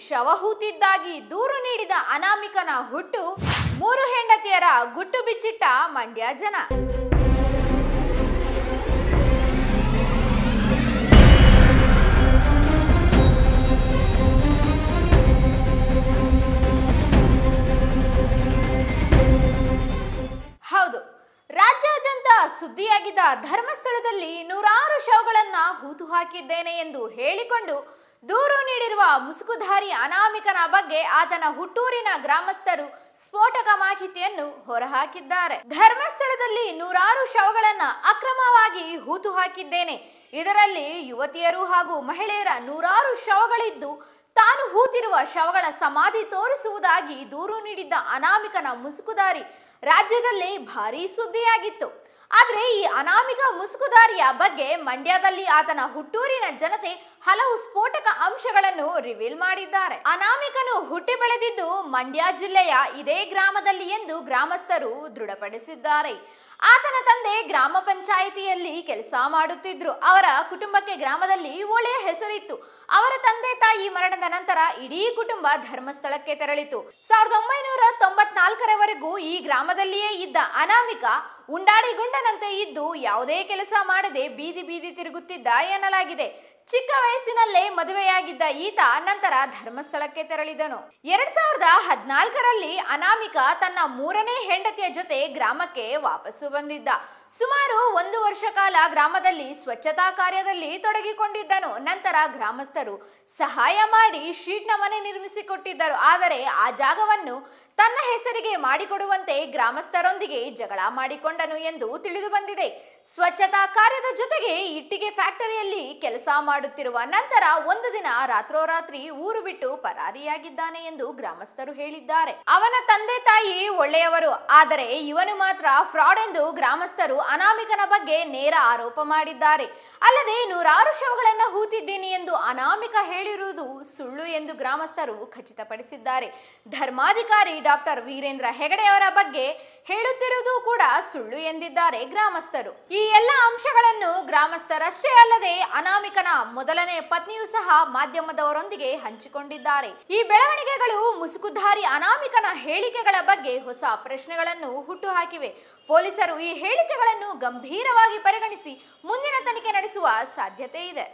ಶವ ಹೂತಿದ್ದಾಗಿ ದೂರು ನೀಡಿದ ಅನಾಮಿಕನ ಹುಟ್ಟು, 3 ಹೆಂಡತಿಯರ ಗುಟ್ಟು ಬಿಚ್ಚಿಟ್ಟ ಮಂಡ್ಯ ಜನ. ಹೌದು, ರಾಜ್ಯಾದ್ಯಂತ ಸುದ್ದಿಯಾಗಿದ್ದ ಧರ್ಮಸ್ಥಳದಲ್ಲಿ ನೂರಾರು ಶವಗಳನ್ನ ಹೂತು ಹಾಕಿದ್ದೇನೆ ಎಂದು ಹೇಳಿಕೊಂಡು ದೂರು ನೀಡಿರುವ ಮುಸುಕುಧಾರಿ ಅನಾಮಿಕನ ಬಗ್ಗೆ ಆತನ ಹುಟ್ಟೂರಿನ ಗ್ರಾಮಸ್ಥರು ಸ್ಫೋಟಕ ಮಾಹಿತಿಯನ್ನು ಹೊರಹಾಕಿದ್ದಾರೆ. ಧರ್ಮಸ್ಥಳದಲ್ಲಿ ನೂರಾರು ಶವಗಳನ್ನ ಅಕ್ರಮವಾಗಿ ಹೂತು ಹಾಕಿದ್ದೇನೆ. ಇದರಲ್ಲಿ ಯುವತಿಯರು ಹಾಗೂ ಮಹಿಳೆಯರ ನೂರಾರು ಶವಗಳಿದ್ದು, ತಾನು ಹೂತಿರುವ ಶವಗಳ ಸಮಾಧಿ ತೋರಿಸುವುದಾಗಿ ದೂರು ನೀಡಿದ್ದ ಅನಾಮಿಕನ ಮುಸುಕುಧಾರಿ ರಾಜ್ಯದಲ್ಲೇ ಭಾರೀ ಸುದ್ದಿಯಾಗಿತ್ತು. ಆದರೆ ಈ ಅನಾಮಿಕ ಮುಸುಕುಧಾರಿಯ ಬಗ್ಗೆ ಮಂಡ್ಯದಲ್ಲಿ ಆತನ ಹುಟ್ಟೂರಿನ ಜನತೆ ಹಲವು ಸ್ಫೋಟಕ ಅಂಶಗಳನ್ನು ರಿವೀಲ್ ಮಾಡಿದ್ದಾರೆ. ಅನಾಮಿಕನು ಹುಟ್ಟಿ ಬೆಳೆದಿದ್ದು ಮಂಡ್ಯ ಜಿಲ್ಲೆಯ ಇದೇ ಗ್ರಾಮದಲ್ಲಿ ಎಂದು ಗ್ರಾಮಸ್ಥರು ದೃಢಪಡಿಸಿದ್ದಾರೆ. ಆತನ ತಂದೆ ಗ್ರಾಮ ಪಂಚಾಯಿತಿಯಲ್ಲಿ ಕೆಲಸ ಮಾಡುತ್ತಿದ್ರು. ಅವರ ಕುಟುಂಬಕ್ಕೆ ಗ್ರಾಮದಲ್ಲಿ ಒಳ್ಳೆಯ ಹೆಸರಿತ್ತು. ಅವರ ತಂದೆ ತಾಯಿ ಮರಣದ ನಂತರ ಇಡೀ ಕುಟುಂಬ ಧರ್ಮಸ್ಥಳಕ್ಕೆ ತೆರಳಿತು. 1994ರವರೆಗೂ ಈ ಗ್ರಾಮದಲ್ಲಿಯೇ ಇದ್ದ ಅನಾಮಿಕ ಉಂಡಾಡಿಗೊಂಡನಂತೆ ಇದ್ದು ಯಾವುದೇ ಕೆಲಸ ಮಾಡದೆ ಬೀದಿ ಬೀದಿ ತಿರುಗುತ್ತಿದ್ದ ಎನ್ನಲಾಗಿದೆ. ಚಿಕ್ಕ ವಯಸ್ಸಿನಲ್ಲೇ ಮದುವೆಯಾಗಿದ್ದ ಈತ ನಂತರ ಧರ್ಮಸ್ಥಳಕ್ಕೆ ತೆರಳಿದನು. 2014ರಲ್ಲಿ ಅನಾಮಿಕ ತನ್ನ 3ನೇ ಹೆಂಡತಿಯ ಜೊತೆ ಗ್ರಾಮಕ್ಕೆ ವಾಪಸ್ಸು ಬಂದಿದ್ದ. ಸುಮಾರು 1 ವರ್ಷ ಕಾಲ ಗ್ರಾಮದಲ್ಲಿ ಸ್ವಚ್ಛತಾ ಕಾರ್ಯದಲ್ಲಿ ತೊಡಗಿಕೊಂಡಿದ್ದನು. ನಂತರ ಗ್ರಾಮಸ್ಥರು ಸಹಾಯ ಮಾಡಿ ಶೀಟ್ನ ಮನೆ ನಿರ್ಮಿಸಿಕೊಟ್ಟಿದ್ದರು. ಆದರೆ ಆ ಜಾಗವನ್ನು ತನ್ನ ಹೆಸರಿಗೆ ಮಾಡಿಕೊಡುವಂತೆ ಗ್ರಾಮಸ್ಥರೊಂದಿಗೆ ಜಗಳ ಮಾಡಿಕೊಂಡನು ಎಂದು ತಿಳಿದು ಬಂದಿದೆ. ಸ್ವಚ್ಛತಾ ಕಾರ್ಯದ ಜೊತೆಗೆ ಇಟ್ಟಿಗೆ ಫ್ಯಾಕ್ಟರಿಯಲ್ಲಿ ಕೆಲಸ ಮಾಡುತ್ತಿರುವ ನಂತರ ಒಂದು ದಿನ ರಾತ್ರೋರಾತ್ರಿ ಊರು ಬಿಟ್ಟು ಪರಾರಿಯಾಗಿದ್ದಾನೆ ಎಂದು ಗ್ರಾಮಸ್ಥರು ಹೇಳಿದ್ದಾರೆ. ಅವನ ತಂದೆ ತಾಯಿ ಒಳ್ಳೆಯವರು, ಆದರೆ ಇವನು ಮಾತ್ರ ಫ್ರಾಡ್ ಎಂದು ಗ್ರಾಮಸ್ಥರು ಅನಾಮಿಕನ ಬಗ್ಗೆ ನೇರ ಆರೋಪ ಮಾಡಿದ್ದಾರೆ. ಅಲ್ಲದೆ ನೂರಾರು ಶವಗಳನ್ನು ಹೂತಿದ್ದೀನಿ ಎಂದು ಅನಾಮಿಕ ಹೇಳಿರುವುದು ಸುಳ್ಳು ಎಂದು ಗ್ರಾಮಸ್ಥರು ಖಚಿತಪಡಿಸಿದ್ದಾರೆ. ಧರ್ಮಾಧಿಕಾರಿ ಡಾಕ್ಟರ್ ವೀರೇಂದ್ರ ಹೆಗಡೆ ಅವರ ಬಗ್ಗೆ ಹೇಳುತ್ತಿರುವುದು ಕೂಡ ಸುಳ್ಳು ಎಂದಿದ್ದಾರೆ ಗ್ರಾಮಸ್ಥರು. ಈ ಎಲ್ಲ ಅಂಶಗಳನ್ನು ಗ್ರಾಮಸ್ಥರಷ್ಟೇ ಅಲ್ಲದೆ ಅನಾಮಿಕನ ಮೊದಲನೇ ಪತ್ನಿಯೂ ಸಹ ಮಾಧ್ಯಮದವರೊಂದಿಗೆ ಹಂಚಿಕೊಂಡಿದ್ದಾರೆ. ಈ ಬೆಳವಣಿಗೆಗಳು ಮುಸುಕುಧಾರಿ ಅನಾಮಿಕನ ಹೇಳಿಕೆಗಳ ಬಗ್ಗೆ ಹೊಸ ಪ್ರಶ್ನೆಗಳನ್ನು ಹುಟ್ಟುಹಾಕಿವೆ. ಪೊಲೀಸರು ಈ ಹೇಳಿಕೆಗಳನ್ನು ಗಂಭೀರವಾಗಿ ಪರಿಗಣಿಸಿ ಮುಂದಿನ ತನಿಖೆ ನಡೆಸುವ ಸಾಧ್ಯತೆ ಇದೆ.